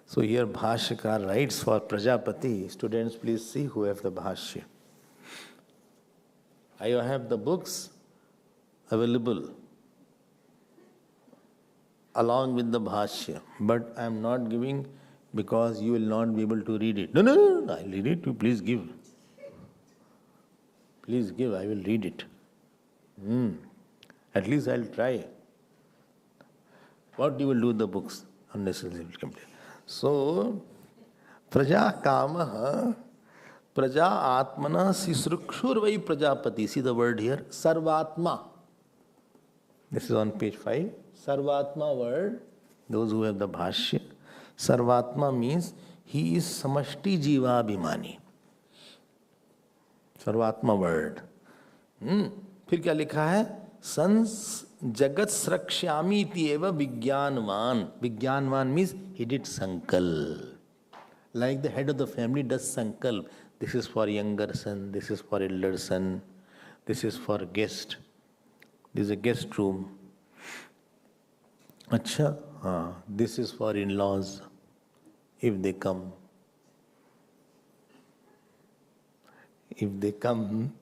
So here Bhashyakar writes for Prajapati. Students, please see who have the Bhashya. I have the books available along with the Bhashya, but I am not giving because you will not be able to read it. No, I'll read it. You please give. Please give, I will read it. At least I'll try. What you will do with the books? Unnecessarily complete. So, Praja Kamaha, Praja Atmana Sisrukshur Vai Prajapati. See the word here? Sarvatma. This is on page 5. Sarvatma word, those who have the Bhashya. Sarvatma means he is Samashti Jiva Abhimani. Sarvatma word. फिर क्या लिखा है? Sans Jagat Srakshyami Eva Vigyanvan. Vigyanvan means he did Sankalp. Like the head of the family does Sankalp. This is for younger son, this is for elder son, this is for guest. This is a guest room. Acha, this is for in-laws, if they come. If they come,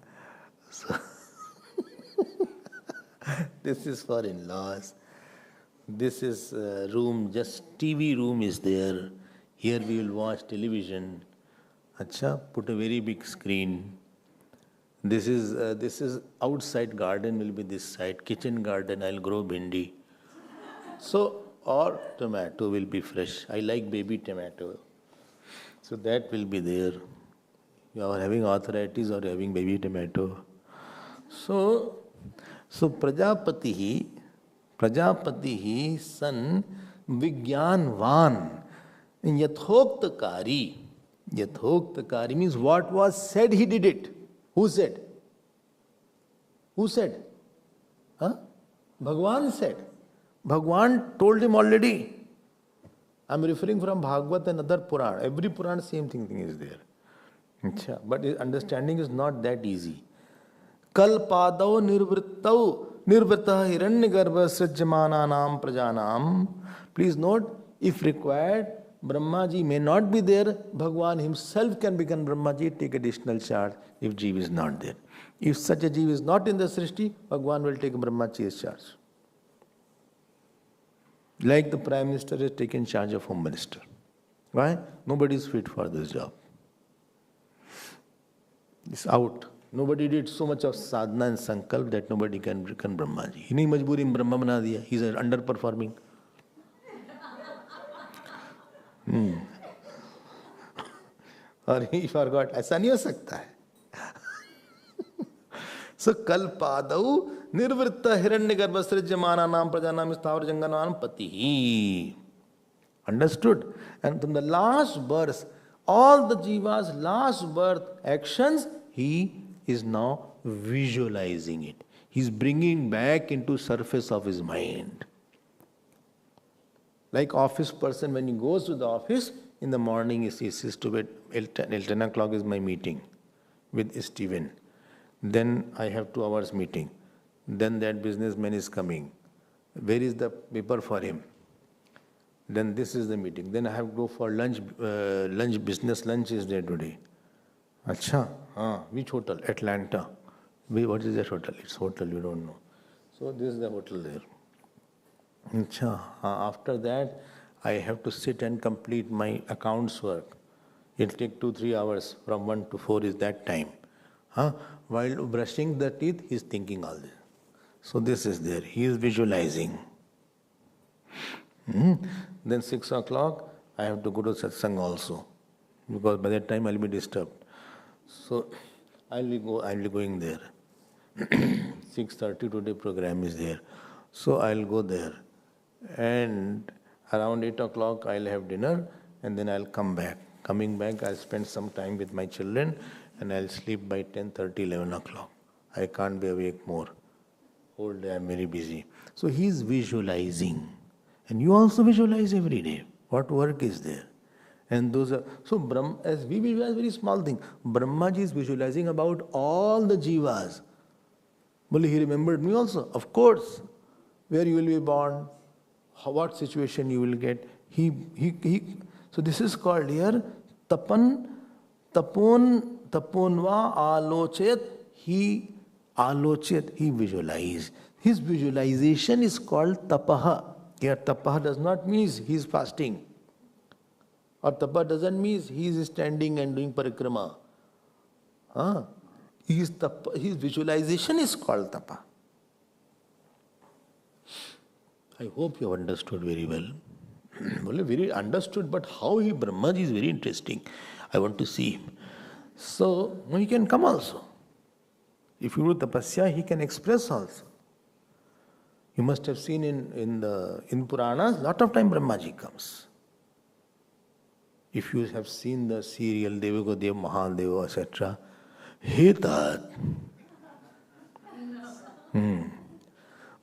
so this is for in-laws. This is room, just TV room is there. Here we will watch television. Acha, put a very big screen. This is outside garden will be this side. Kitchen garden, I'll grow bhindi. So, or tomato will be fresh. I like baby tomato. So that will be there. You are having arthritis or having baby tomato. So Prajapati san Vigyanvan Yathoktakari. Yathoktakari means what was said, he did it. Who said? Who said? Bhagwan said. Bhagwan told him already. I am referring from Bhagavad and other Puran. Every Puran, same thing is there. But understanding is not that easy. Kalpadau nirvrittau nirvrita hiranyagarbha srajyamananam prajanam. Please note, if required, Brahmaji may not be there. Bhagwan himself can become Brahmaji, take additional charge if Jeev is not there. If such a Jeev is not in the Srishti, Bhagwan will take Brahmaji's charge. Like the Prime Minister has taken charge of Home Minister. Why? Nobody is fit for this job. It's out. Nobody did so much of sadhana and sankalp that nobody can become Brahmaji. He nahi majburi mein Brahma bana diya. He is underperforming. और he forgot. ऐसा नहीं हो सकता है. So kalpadau nirvritta hiranyagarbha srijyamananam prajanam sthavar janganam patihi. Understood? And from the last birth, all the jivas' last birth actions, he is now visualizing it. He is bringing back into surface of his mind. Like office person, when he goes to the office, in the morning he says to bed, 10 o'clock is my meeting with Steven. Then I have 2 hours meeting. Then that businessman is coming. Where is the paper for him? Then this is the meeting. Then I have to go for lunch, business lunch is there today. Acha, which hotel? Atlanta. What is that hotel? It's hotel, you don't know. So this is the hotel there. Acha, after that, I have to sit and complete my accounts work. It'll take 2-3 hours, from 1 to 4 is that time. While brushing the teeth, he is thinking all this. So this is there. He is visualizing. Then 6 o'clock, I have to go to satsang also, because by that time I'll be disturbed. So I'll be going there. 6:30 today program is there. So I'll go there. And around 8 o'clock I'll have dinner and then I'll come back. Coming back, I'll spend some time with my children and I'll sleep by 10:30, 11 o'clock. I can't be awake more. Whole day I'm very busy. So he's visualizing. And you also visualize every day. What work is there? And those are, so Brahma, as we visualize very small thing, Brahmaji is visualizing about all the jivas. Well, he remembered me also. Of course, where you will be born, what situation you will get. So this is called here taponva alochet. He alochet, he visualized. His visualization is called tapaha. Here tapaha does not mean he is fasting. Or tapa doesn't mean he is standing and doing parikrama. His visualization is called tapa. I hope you have understood very well. Well, very understood, but how he Brahmaji is very interesting. I want to see him. So he can come also. If you do tapasya, he can express also. You must have seen in Puranas, lot of time Brahmaji comes. If you have seen the serial Devagodev, Mahadeva, etc., हे तात,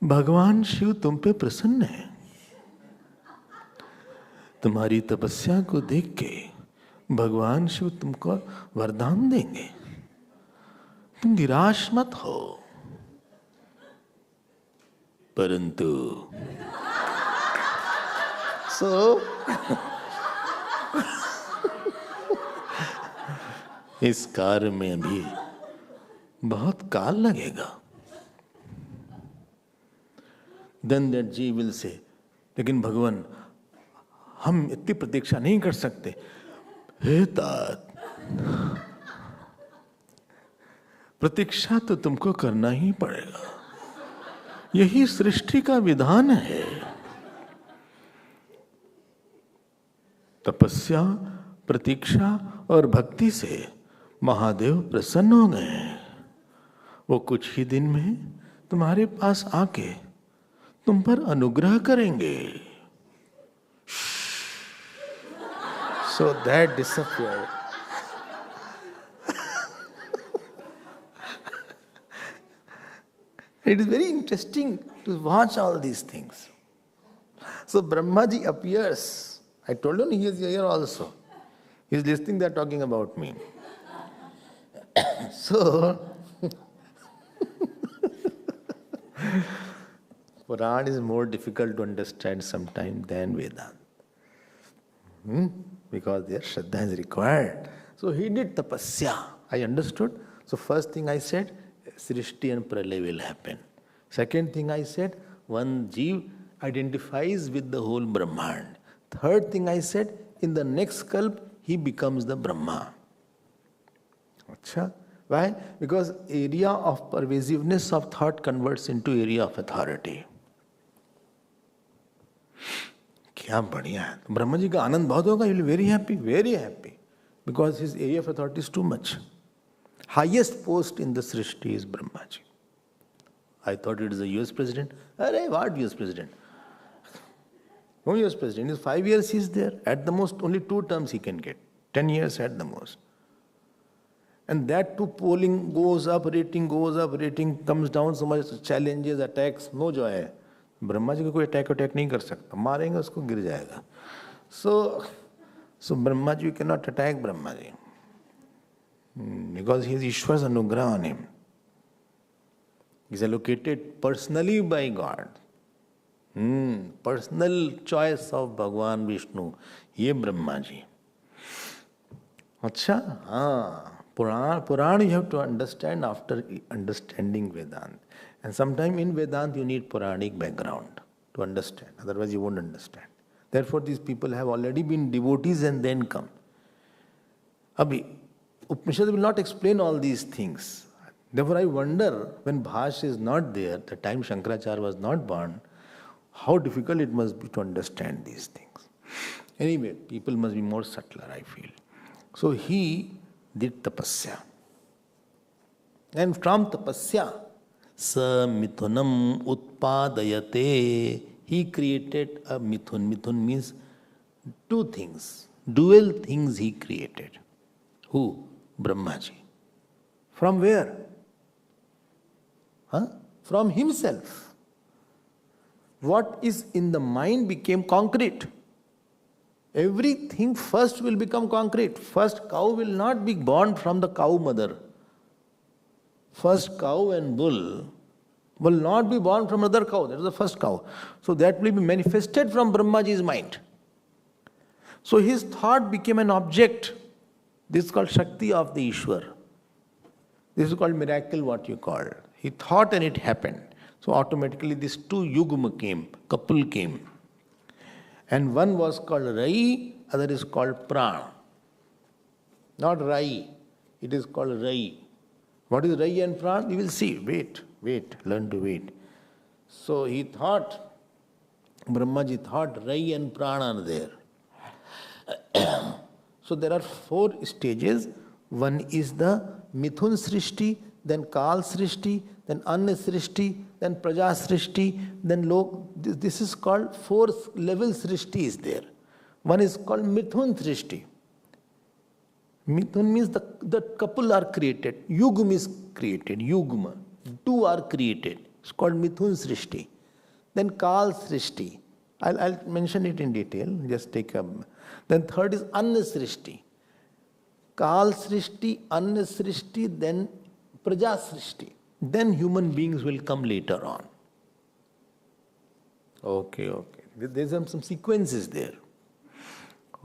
भगवान शिव तुम पे प्रसन्न है. तुम्हारी तपस्या को देख के भगवान शिव तुमको वरदान देंगे. तुम निराश मत हो. परंतु इस कार्य में अभी बहुत काल लगेगा. Then that Ji will say, लेकिन भगवान हम इतनी प्रतीक्षा नहीं कर सकते. हे तात, प्रतीक्षा तो तुमको करना ही पड़ेगा. यही सृष्टि का विधान है. तपस्या, प्रतीक्षा और भक्ति से महादेव प्रसन्न हो गए. वो कुछ ही दिन में तुम्हारे पास आके तुम पर अनुग्रह करेंगे. So that disappeared. It is very interesting to watch all these things. So Brahmaji appears. I told you he is here also. He is listening, they are talking about me. So, Puran is more difficult to understand sometimes than Vedanta. Because their Shraddha is required. So he did tapasya. I understood. So first thing I said, Srishti and Pralay will happen. Second thing I said, one Jeev identifies with the whole Brahmand. Third thing I said, in the next kalp, he becomes the Brahma. Achha. Why? Because area of pervasiveness of thought converts into area of authority. क्या बढ़िया है. तो ब्रह्मा जी का आनंद बहुत होगा. He will be very happy, because his area of authority is too much. Highest post in the Srishti is Brahma ji. I thought it is the US president. Arey, what US president? No US president. In 5 years he is there. At the most, only 2 terms he can get. 10 years at the most. And that too, polling goes up, rating comes down, so much challenges, attacks, no joy है. ब्रह्मा जी को कोई attack नहीं कर सकता, मारेंगे उसको गिर जाएगा. So Brahma ji, you cannot attack Brahma ji. Because he is Ishwar's anugrah on him. He is allocated personally by God. Personal choice of Bhagwan Vishnu. Ye Brahma ji. Acha, Puran you have to understand after understanding Vedanta. And sometime in Vedanta you need Puranic background to understand. Otherwise you won't understand. Therefore these people have already been devotees and then come. Abhi, Upanishad will not explain all these things. Therefore I wonder, when Bhash is not there, the time Shankaracharya was not born, how difficult it must be to understand these things. Anyway, people must be more subtler, I feel. So he did tapasya. And from tapasya, sa mithunam utpadayate, he created a mithun. Mithun means 2 things, dual things he created. Who? Brahmaji. From where? From himself. What is in the mind became concrete. Everything first will become concrete. First cow will not be born from the cow mother. First cow and bull will not be born from another cow. That is the first cow. So that will be manifested from Brahmaji's mind. So his thought became an object. This is called Shakti of the Ishwar. This is called miracle, what you call. He thought and it happened. So automatically these 2 yugma came, couple came. And one was called Rai, other is called Pran. Not Rai, it is called Rai. What is Rai and Pran? You will see. Wait, learn to wait. So he thought, Brahmaji thought Rai and Pran are there. So there are 4 stages. One is the Mithun Srishti, then Kal Srishti, then Anna Srishti, then Praja Srishti, then Lok. This is called 4 level Srishti is there. One is called Mithun Srishti. Mithun means the couple are created. Yugma is created. Yugma. 2 are created. It's called Mithun Srishti. Then Kal Srishti. I'll mention it in detail. Just take a. Then third is Anna Srishti. Kal Srishti, Anna Srishti, then Praja Srishti. Then human beings will come later on. Okay. There's some sequences there.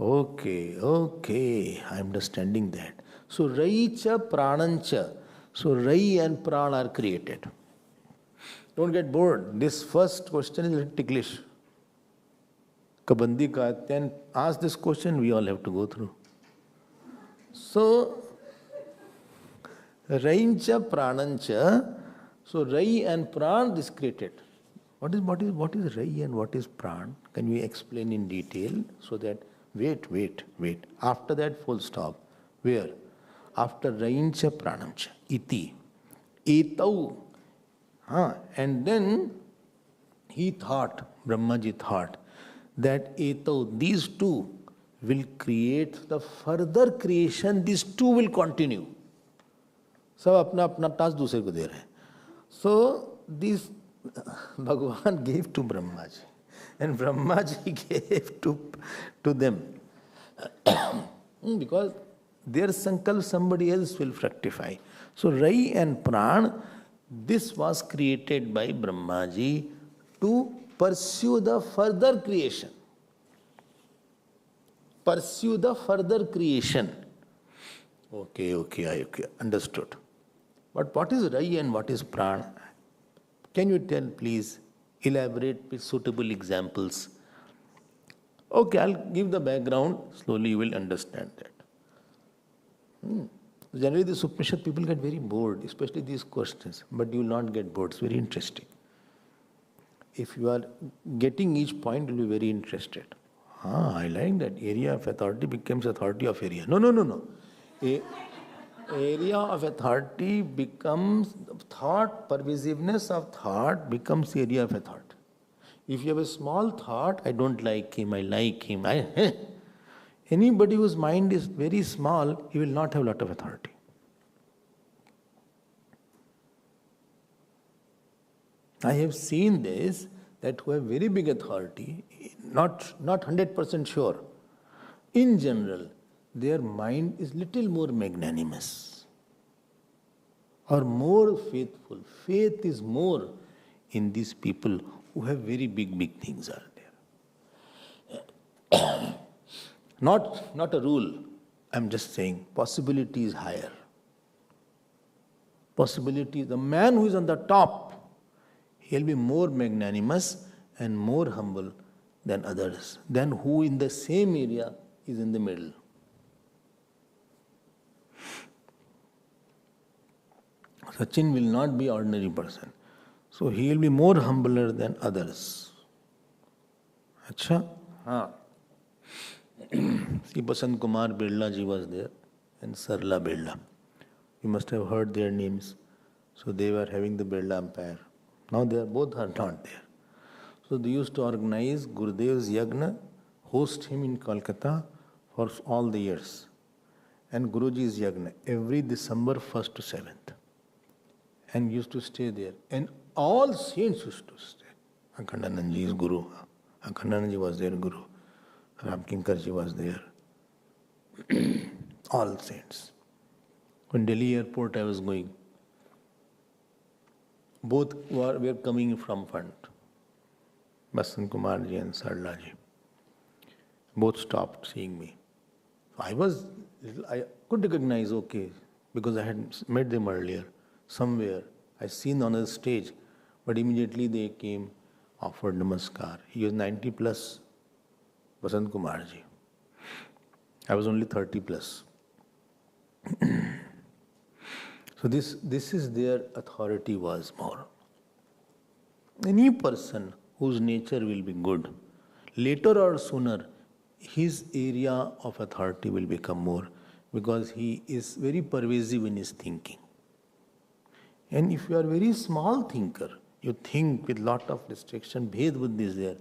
Okay. I'm understanding that. So Rai-cha, Pranancha. So Rai and Pran are created. Don't get bored. This first question is a little ticklish. Kabandi ka, then ask this question, we all have to go through. So, Rai-cha, Pranancha. So Rai and Pran is created. What is Rai and what is Pran? Can you explain in detail so that wait. After that, full stop. Where? After Rai-cha, Pranamcha. Iti. Etau. And then he thought, Brahmaji thought, that Etau, these 2 will create the further creation. These 2 will continue. सब अपना task दूसरे को दे रहे हैं. So this Bhagwan gave to Brahmaji, and Brahmaji gave to them because their sankalp somebody else will fructify. So Rai and Pran, this was created by Brahmaji to pursue the further creation. Pursue the further creation. Okay, understood. But what is Rai and what is Pran? Can you tell, please? Elaborate with suitable examples. Okay, I'll give the background. Slowly you will understand that. Generally, the Upanishad people get very bored, especially these questions. But you will not get bored. It's very interesting. If you are getting each point, you will be very interested. I like that. Area of authority becomes authority of area. No. area of authority becomes thought, pervasiveness of thought becomes area of authority. If you have a small thought, I don't like him, I like him, anybody whose mind is very small, he will not have a lot of authority. I have seen this, that who have very big authority, not 100% sure, in general, their mind is little more magnanimous or more faithful. Faith is more in these people who have very big things are there. Not a rule, I'm just saying possibility is higher. Possibility, the man who is on the top, he'll be more magnanimous and more humble than others, than who in the same area is in the middle. Sachin will not be ordinary person. So he will be more humbler than others. Acha? Haan. See, Basant Kumar Birla ji was there and Sarla Birla. You must have heard their names. So they were having the Birla Empire. Now they are both are not there. So they used to organize Gurudev's Yagna, host him in Kolkata for all the years. And Guruji's Yagna every December 1st to 7th. And used to stay there. And all saints used to stay. Akhandanandji is Guru. Akhandanandji was their Guru. Ramkinkarji was there. All saints. When Delhi airport I was going, both were coming from front. Basant Kumarji and Sarlaji. Both stopped seeing me. I could recognize, okay, because I had met them earlier. Somewhere, I seen on a stage, but immediately they came, offered namaskar. He was 90 plus, Basant Kumarji. I was only 30 plus. So this is their authority was more. Any person whose nature will be good, later or sooner, his area of authority will become more, because he is very pervasive in his thinking. And if you are a very small thinker, you think with lot of restriction, Bhed Buddhi is there,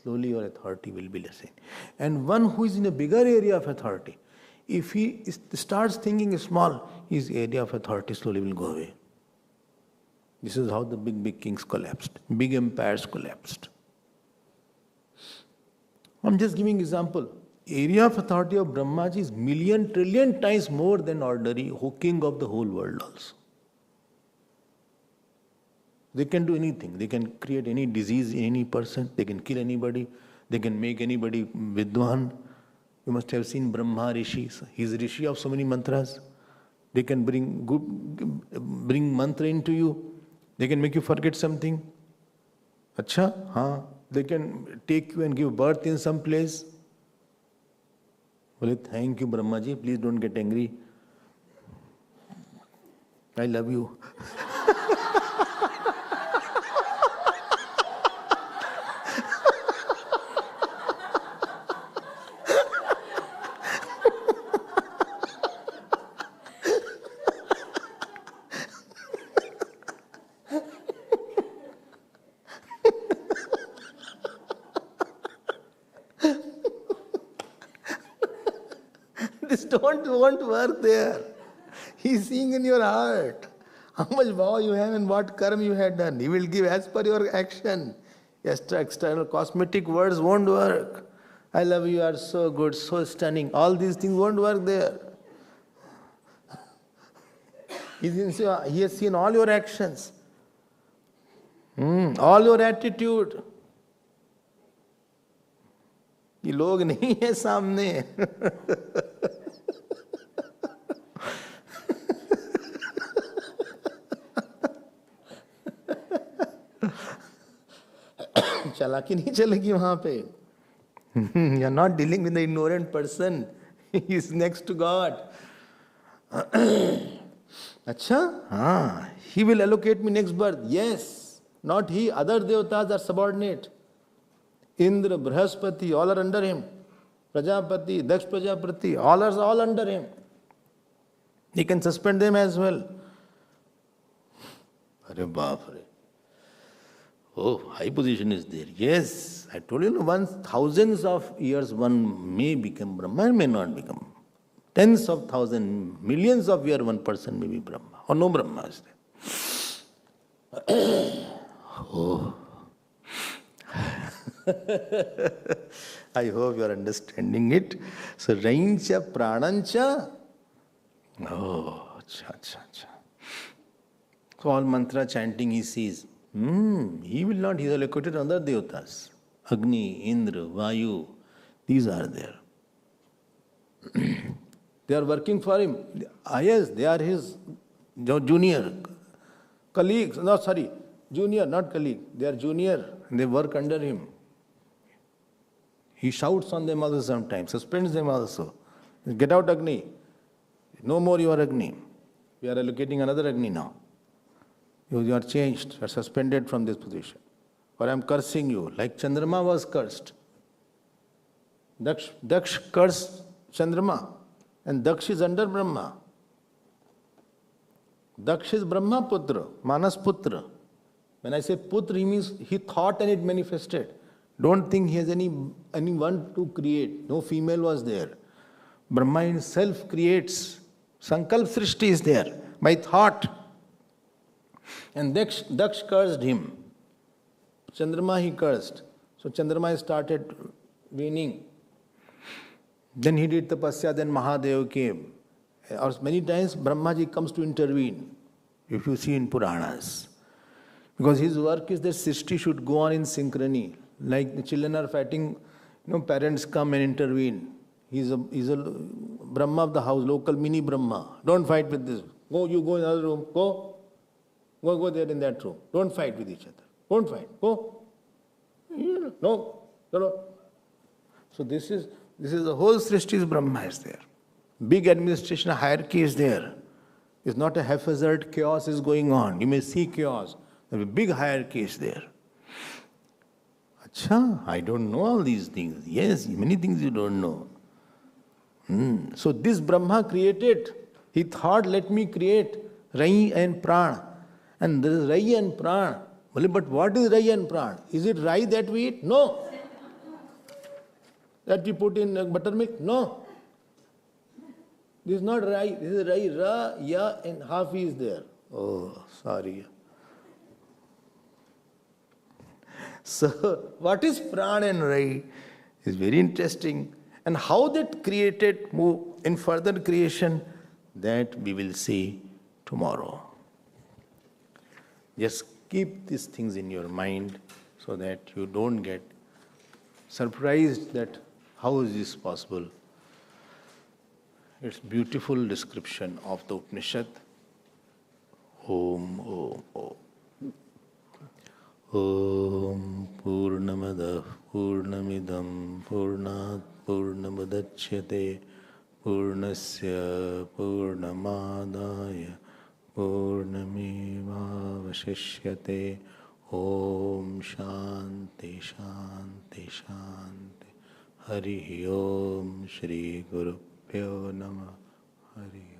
slowly your authority will be lessened. And one who is in a bigger area of authority, if he starts thinking small, his area of authority slowly will go away. This is how the big kings collapsed, big empires collapsed. I'm just giving example. Area of authority of Brahmaji is million, trillion times more than ordinary king of the whole world also. They can do anything. They can create any disease in any person. They can kill anybody. They can make anybody vidwan. You must have seen Brahma Rishi. He is Rishi of so many mantras. They can bring mantra into you. They can make you forget something. Acha? Haan. They can take you and give birth in some place. Well, thank you, Brahma ji. Please don't get angry. I love you. This won't work there. He's seeing in your heart how much vow you have and what karma you had done. He will give as per your action. External cosmetic words won't work. I love you, you are so good, so stunning. All these things won't work there. He has seen all your actions, all your attitude. ये लोग नहीं है सामने. चालाकी नहीं चलेगी वहां पे. You are not dealing with the ignorant person. He is next to God. अच्छा? हाँ. He will allocate me next birth. Yes. Not he. Other devatas are subordinate. Indra, Brahaspati, all are under him. Prajapati, Daksh Prajapati, all are all under him. He can suspend them as well. Arre baap re. Oh, high position is there. Yes, I told you, once thousands of years one may become Brahma, may not become. Tens of thousands, millions of years one person may be Brahma, or no Brahma is there. Oh. I hope you are understanding it. So, Raincha Pranancha. Oh, acha, acha, acha. So, all mantra chanting he sees. He will not, he is allocated to other devatas. Agni, Indra, Vayu, these are there. They are working for him. Yes, they are his junior colleagues. No, sorry, junior, not colleague. They are junior and they work under him. He shouts on them also sometimes, suspends them also. Get out, Agni. No more you are Agni. We are allocating another Agni now. You are changed, you are suspended from this position. Or I am cursing you, like Chandrama was cursed. Daksh cursed Chandrama, and Daksh is under Brahma. Daksh is Brahma Putra, Manas Putra. When I say Putra, he means he thought and it manifested. Don't think he has anyone to create. No female was there. Brahma himself creates. Sankalp Srishti is there by thought. And Daksh cursed him. Chandrama he cursed. So Chandrama started waning. Then he did tapasya, then Mahadev came. Or many times Brahmaji comes to intervene, if you see in Puranas. Because his work is that Srishti should go on in synchrony. Like the children are fighting, parents come and intervene. He's a Brahma of the house, local mini Brahma. Don't fight with this. You go in another room. Go there in that room. Don't fight with each other. Don't fight. Go. No. So this is the whole Srishti's Brahma is there. Big administration hierarchy is there. It's not a haphazard chaos is going on. You may see chaos. A big hierarchy is there. Acha, I don't know all these things. Yes, many things you don't know. So this Brahma created. He thought, let me create Rai and Pran. And there is Rai and Pran. But what is Rai and Pran? Is it Rai that we eat? No. That we put in buttermilk? No. This is not Rai. This is Rai, Ra, Ya, and half is there. Oh, sorry. So, what is Pran and Rai is very interesting. And how that created move in further creation, that we will see tomorrow. Just keep these things in your mind so that you don't get surprised that how is this possible. It's beautiful description of the Upanishad. Om, Om, Om. Om Purnamada Purnamidam Purnat Purnamadachyate Purnasya Purnamadaya Purnameva Vashishyate. Om Shanti Shanti Shanti. Hari Om Shri Guru Pyo Namah. Hari